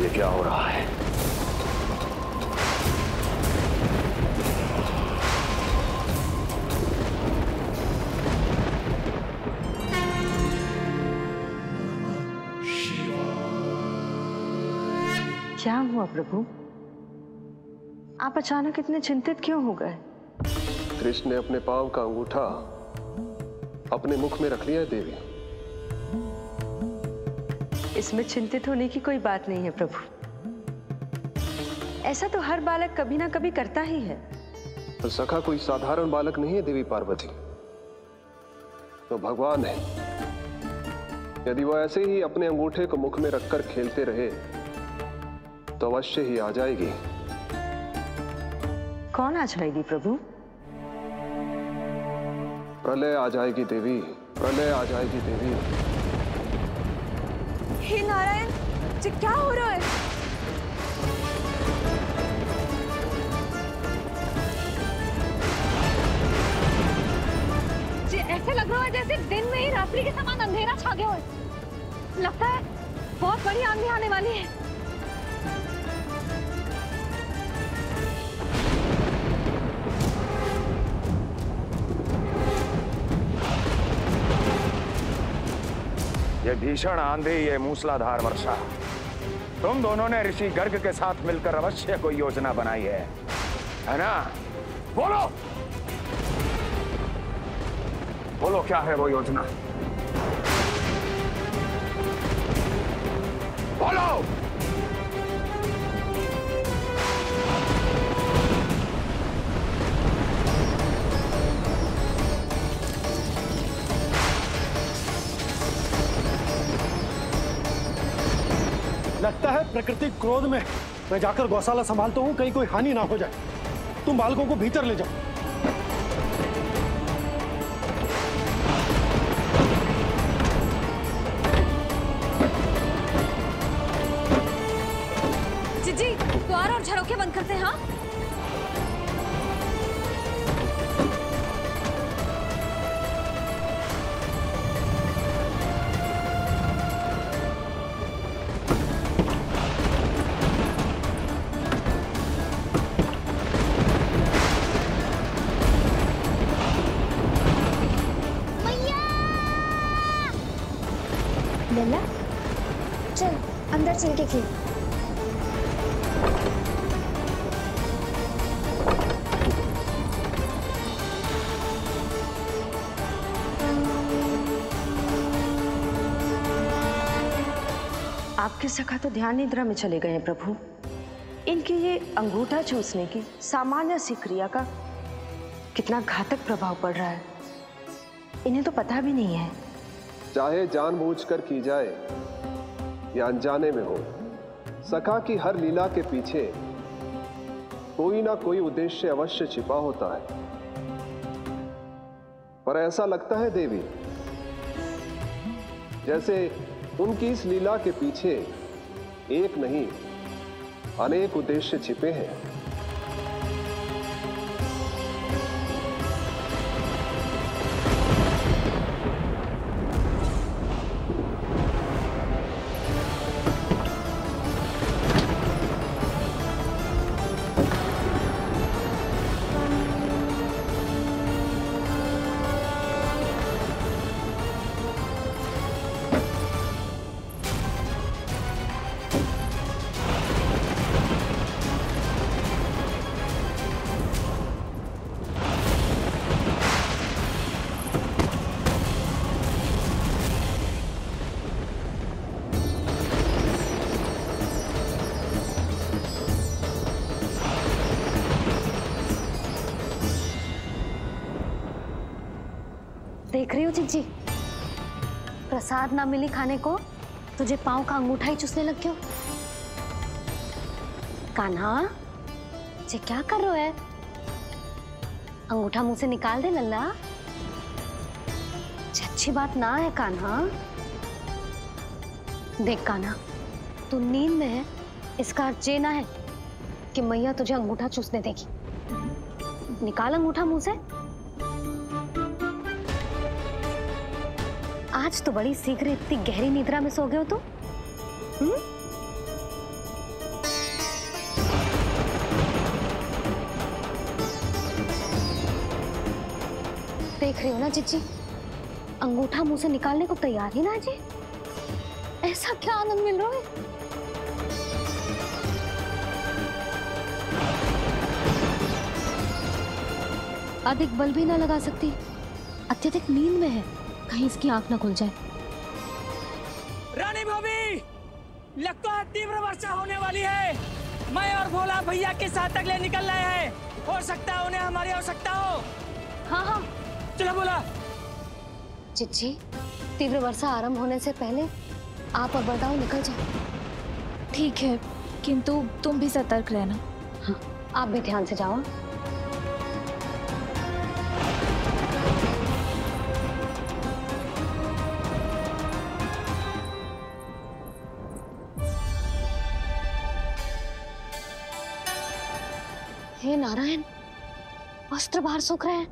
ये क्या हो रहा है? क्या हुआ प्रभु? आप अचानक इतने चिंतित क्यों हो गए? कृष्ण ने अपने पांव का अंगूठा अपने मुख में रख लिया है देवी। इसमें चिंतित होने की कोई बात नहीं है प्रभु। ऐसा तो हर बालक कभी ना कभी करता ही है। तो सखा कोई साधारण बालक नहीं है देवी पार्वती, तो भगवान है। यदि वो ऐसे ही अपने अंगूठे को मुख में रखकर खेलते रहे तो अवश्य ही आ जाएगी। कौन आ जाएगी प्रभु? प्रलय आ जाएगी देवी, प्रलय आ जाएगी देवी। हे नारायण जी, क्या हो रहा है? जी ऐसे लग रहा है जैसे दिन में ही रात्रि के समान अंधेरा छा गया हो। लगता है बहुत बड़ी आंधी आने वाली है। ये भीषण आंधी, ये मूसलाधार वर्षा, तुम दोनों ने ऋषि गर्ग के साथ मिलकर अवश्य कोई योजना बनाई है ना? बोलो बोलो, क्या है वो योजना? बोलो। लगता है प्रकृति क्रोध में। मैं जाकर गौशाला संभालता हूँ, कहीं कोई हानि ना हो जाए। तुम बालकों को भीतर ले जाओ। जी द्वार और झरोखे बंद करते हैं। हाँ लल्ला, चल अंदर चल के खेल। आपके सखा तो ध्यान निद्रा में चले गए हैं प्रभु। इनकी ये अंगूठा चूसने की सामान्य सी क्रिया का कितना घातक प्रभाव पड़ रहा है, इन्हें तो पता भी नहीं है। चाहे जानबूझकर की जाए या अनजाने में हो, सखा की हर लीला के पीछे कोई ना कोई उद्देश्य अवश्य छिपा होता है। पर ऐसा लगता है देवी जैसे उनकी इस लीला के पीछे एक नहीं अनेक उद्देश्य छिपे हैं। देख रही हो चिज्जी, प्रसाद ना मिली खाने को, तुझे पांव का अंगूठा ही चूसने लग गयो। कान्हा, ये क्या कर रहे हो है? अंगूठा मुंह से निकाल दे लल्ला। अच्छी बात ना है कान्हा। देख कान्हा, तू नींद में है, इसका अर्थ ये ना है कि मैया तुझे अंगूठा चूसने देगी। निकाल अंगूठा मुंह से। आज तो बड़ी शीघ्र इतनी गहरी निद्रा में सो गए हो तुम। देख रही हो ना चिच्ची, अंगूठा मुंह से निकालने को तैयार ही ना जी। ऐसा क्या आनंद मिल रहा है। अधिक बल भी ना लगा सकती, अत्यधिक नींद में है, कहीं इसकी आंख ना खुल जाए। रानी भाभी, लगता है तीव्र वर्षा होने वाली है। मैं और भोला भैया के साथ अगले निकल रहे हैं। हो सकता है उन्हें हमारी आवश्यकता हो। हाँ हाँ चलो बोला। चिच्ची, तीव्र वर्षा आरंभ होने से पहले आप और बरदाऊ निकल जाओ। ठीक है, किंतु तुम भी सतर्क रहना। हाँ, आप भी ध्यान से जाओ। हे नारायण, वस्त्र बाहर सूख रहे हैं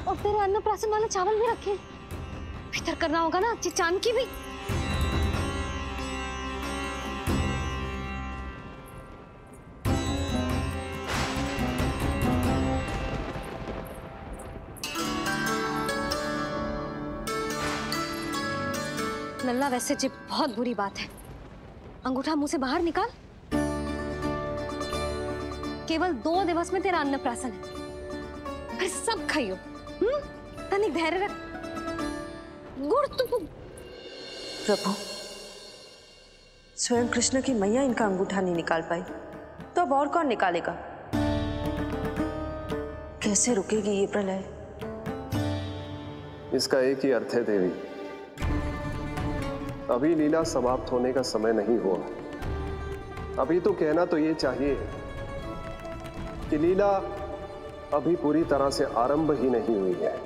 और तेरे अन्नप्राशन वाले चावल भी रखे हैं। भीतर करना होगा ना चिचान की भी। लल्ला, वैसे जी बहुत बुरी बात है। अंगूठा मुंह से बाहर निकाल। केवल 2 दिवस में तेरा अन्नप्राशन है, फिर सब खाइयो। तनिक धैर्य रख। गुड़ तुम। प्रभु, स्वयं कृष्ण की मैया इनका अंगूठा नहीं निकाल पाई, तो अब और कौन निकालेगा? कैसे रुकेगी ये प्रलय? इसका एक ही अर्थ है देवी, अभी लीला समाप्त होने का समय नहीं हुआ। अभी तो कहना तो ये चाहिए कि लीला अभी पूरी तरह से आरंभ ही नहीं हुई है।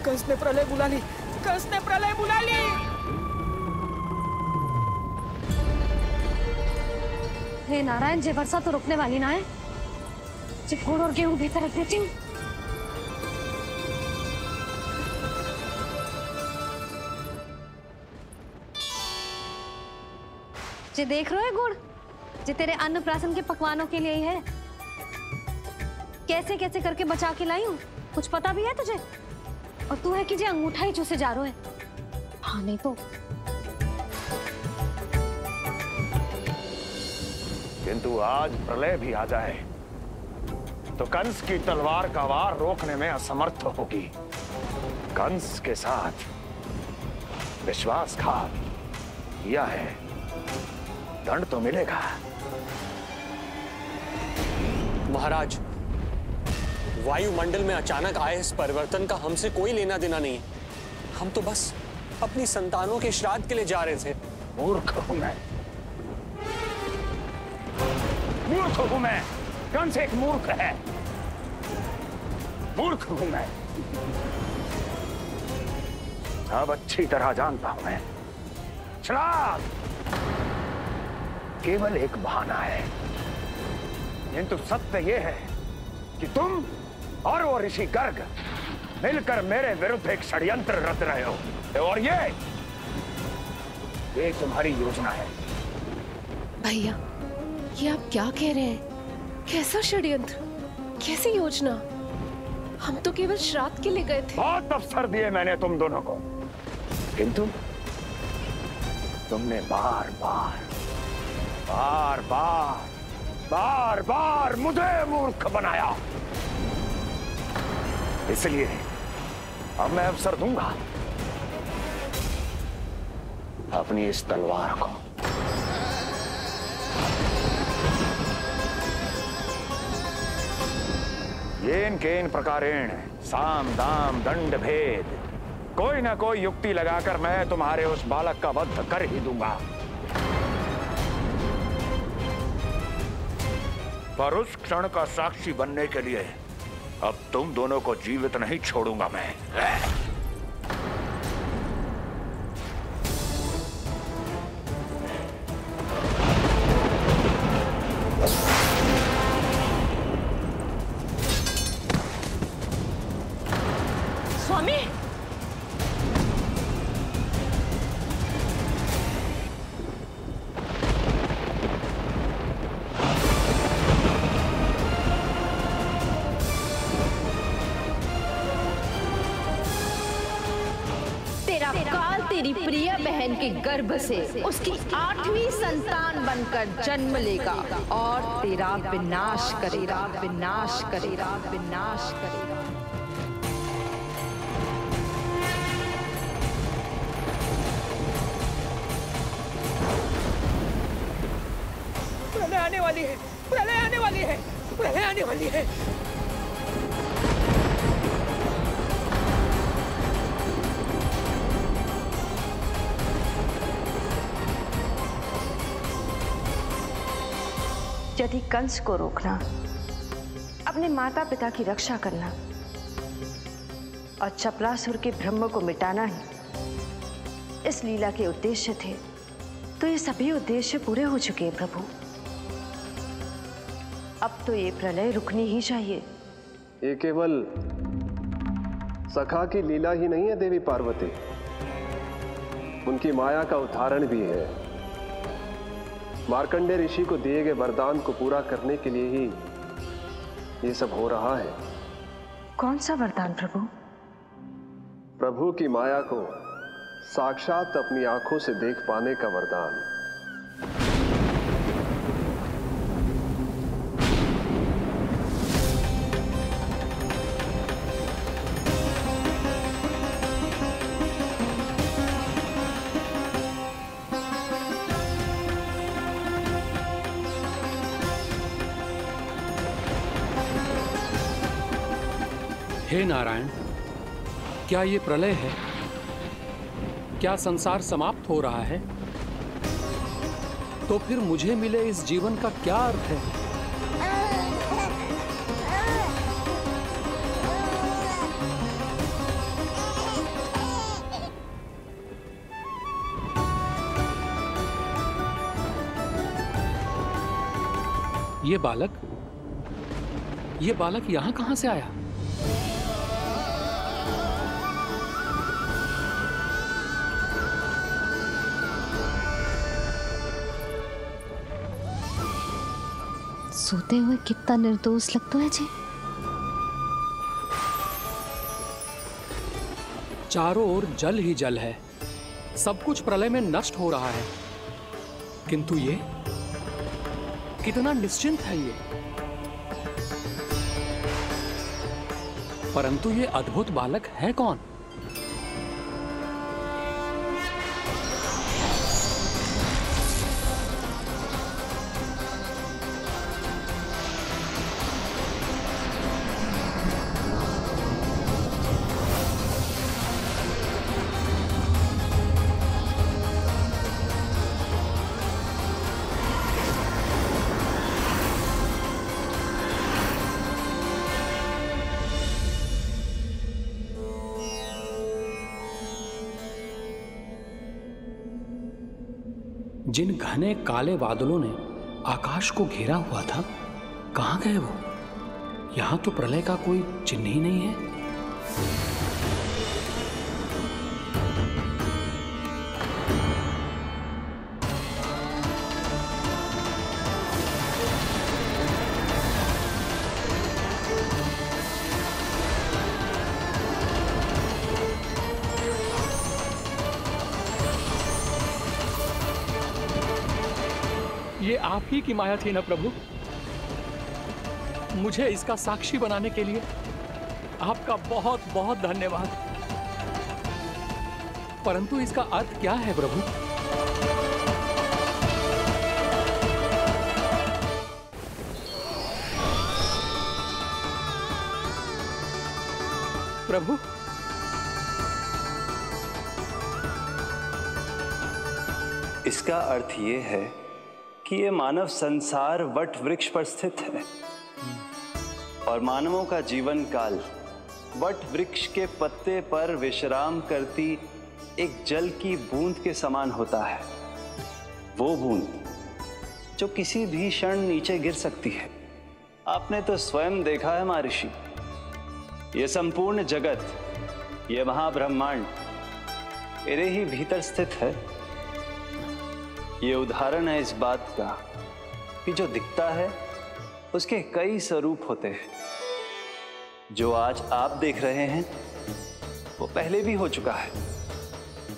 कंस ने प्रलय बुला ली, कंस ने प्रलय बुला ली। हे नारायण, जे वर्षा तो रुकने वाली ना है। जे गुड़ और गेहूं भीतर रख देती हूँ। जे देख रहे हो गुड़, जे तेरे अन्नप्राशन के पकवानों के लिए ही है। कैसे कैसे करके बचा के लाई हूँ, कुछ पता भी है तुझे? और तू है कि जे अंगूठा ही चूसे जा रहा है। हाँ नहीं तो। किंतु आज प्रलय भी आ जाए तो कंस की तलवार का वार रोकने में असमर्थ होगी। कंस के साथ विश्वासघात किया है, दंड तो मिलेगा। महाराज, वायुमंडल में अचानक आए इस परिवर्तन का हमसे कोई लेना देना नहीं है। हम तो बस अपनी संतानों के श्राद्ध के लिए जा रहे थे। मूर्ख हूं मैं, मूर्ख हूं मैं। कंस एक मूर्ख है, मूर्ख हूं मैं। अब अच्छी तरह जानता हूं मैं, श्राद्ध केवल एक बहाना है। किंतु सत्य यह है कि तुम और वो ऋषि गर्ग मिलकर मेरे विरुद्ध एक षड्यंत्र रच रहे हो, और ये तुम्हारी योजना है। भैया, ये आप क्या कह रहे हैं? कैसा षड्यंत्र, कैसी योजना? हम तो केवल श्राद्ध के लिए गए थे। बहुत अवसर दिए मैंने तुम दोनों को, किंतु तुमने बार बार बार बार बार बार मुझे मूर्ख बनाया। इसलिए अब मैं अवसर दूंगा अपनी इस तलवार को। येन केन प्रकारेण साम दाम दंड भेद कोई ना कोई युक्ति लगाकर मैं तुम्हारे उस बालक का वध कर ही दूंगा। पर उस क्षण का साक्षी बनने के लिए अब तुम दोनों को जीवित नहीं छोड़ूंगा मैं। स्वामी, तेरा काल तेरी प्रिय बहन के गर्भ से उसकी 8वीं संतान बनकर जन्म लेगा और तेरा विनाश करेगा, विनाश करेगा, विनाश करेगा। प्रलय आने वाली है, प्रलय आने वाली है, प्रलय आने वाली है। यदि कंस को रोकना, अपने माता पिता की रक्षा करना और चपलासुर के ब्रह्म को मिटाना ही इस लीला के उद्देश्य थे, तो ये सभी उद्देश्य पूरे हो चुके हैं प्रभु। अब तो ये प्रलय रुकनी ही चाहिए। ये केवल सखा की लीला ही नहीं है देवी पार्वती, उनकी माया का उदाहरण भी है। मार्कंडेय ऋषि को दिए गए वरदान को पूरा करने के लिए ही ये सब हो रहा है। कौन सा वरदान प्रभु? प्रभु की माया को साक्षात अपनी आंखों से देख पाने का वरदान। हे नारायण, क्या ये प्रलय है? क्या संसार समाप्त हो रहा है? तो फिर मुझे मिले इस जीवन का क्या अर्थ है? ये बालक यहां कहां से आया? सोते हुए कितना निर्दोष लगता है जी। चारों ओर जल ही जल है, सब कुछ प्रलय में नष्ट हो रहा है, किंतु ये कितना निश्चिंत है ये। परंतु ये अद्भुत बालक है कौन? जिन घने काले बादलों ने आकाश को घेरा हुआ था, कहां गए वो? यहां तो प्रलय का कोई चिन्ह ही नहीं है। ये आप ही की माया थी ना प्रभु? मुझे इसका साक्षी बनाने के लिए आपका बहुत बहुत धन्यवाद। परंतु इसका अर्थ क्या है प्रभु? प्रभु, इसका अर्थ ये है कि ये मानव संसार वट वृक्ष पर स्थित है और मानवों का जीवन काल वट वृक्ष के पत्ते पर विश्राम करती एक जल की बूंद के समान होता है। वो बूंद जो किसी भी क्षण नीचे गिर सकती है। आपने तो स्वयं देखा है महर्षि, ये संपूर्ण जगत, ये महाब्रह्मांड मेरे ही भीतर स्थित है। ये उदाहरण है इस बात का कि जो दिखता है उसके कई स्वरूप होते हैं। जो आज आप देख रहे हैं वो पहले भी हो चुका है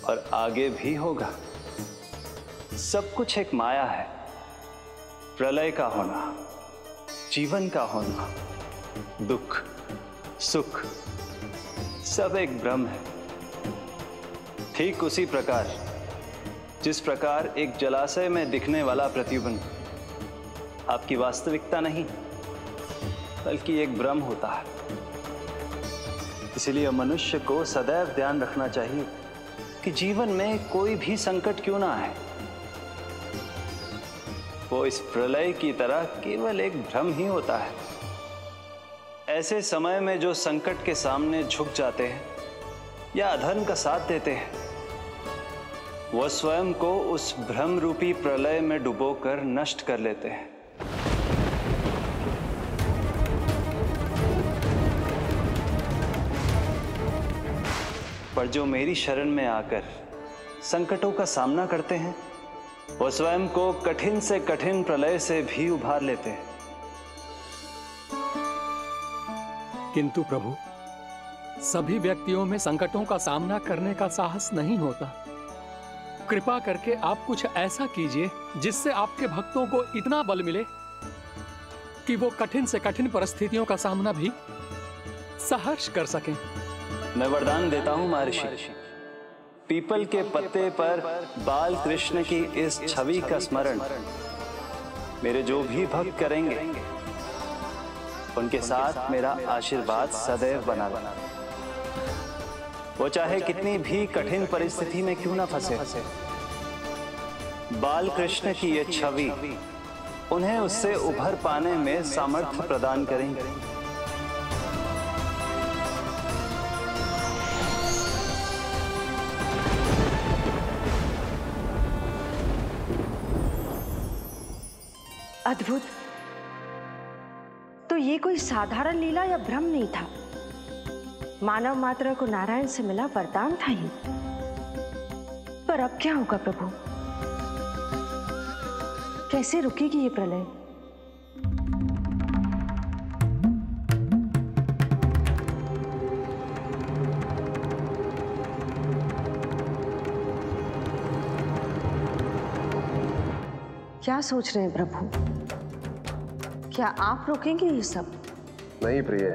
और आगे भी होगा। सब कुछ एक माया है। प्रलय का होना, जीवन का होना, दुख सुख सब एक भ्रम है। ठीक उसी प्रकार जिस प्रकार एक जलाशय में दिखने वाला प्रतिबिंब आपकी वास्तविकता नहीं बल्कि एक भ्रम होता है। इसलिए मनुष्य को सदैव ध्यान रखना चाहिए कि जीवन में कोई भी संकट क्यों ना आए, वो इस प्रलय की तरह केवल एक भ्रम ही होता है। ऐसे समय में जो संकट के सामने झुक जाते हैं या अधर्म का साथ देते हैं, वो स्वयं को उस भ्रम रूपी प्रलय में डुबोकर नष्ट कर लेते हैं। पर जो मेरी शरण में आकर संकटों का सामना करते हैं, वो स्वयं को कठिन से कठिन प्रलय से भी उभार लेते हैं। किंतु प्रभु, सभी व्यक्तियों में संकटों का सामना करने का साहस नहीं होता। कृपा करके आप कुछ ऐसा कीजिए जिससे आपके भक्तों को इतना बल मिले कि वो कठिन से कठिन परिस्थितियों का सामना भी सहर्ष कर सकें। मैं वरदान देता हूं महर्षि, पीपल के पत्ते पर बाल कृष्ण की इस छवि का स्मरण मेरे जो भी भक्त करेंगे उनके साथ मेरा आशीर्वाद सदैव बना रहना। वो चाहे कितनी भी कठिन परिस्थिति में क्यों ना फंसे, बाल कृष्ण की ये छवि उन्हें उससे उभर पाने में सामर्थ्य प्रदान करेंगे। अद्भुत। तो ये कोई साधारण लीला या भ्रम नहीं था, मानव मात्र को नारायण से मिला वरदान था ही। पर अब क्या होगा प्रभु? कैसे रुकेगी ये प्रलय? क्या सोच रहे हैं प्रभु? क्या आप रोकेंगे ये सब? नहीं प्रिय,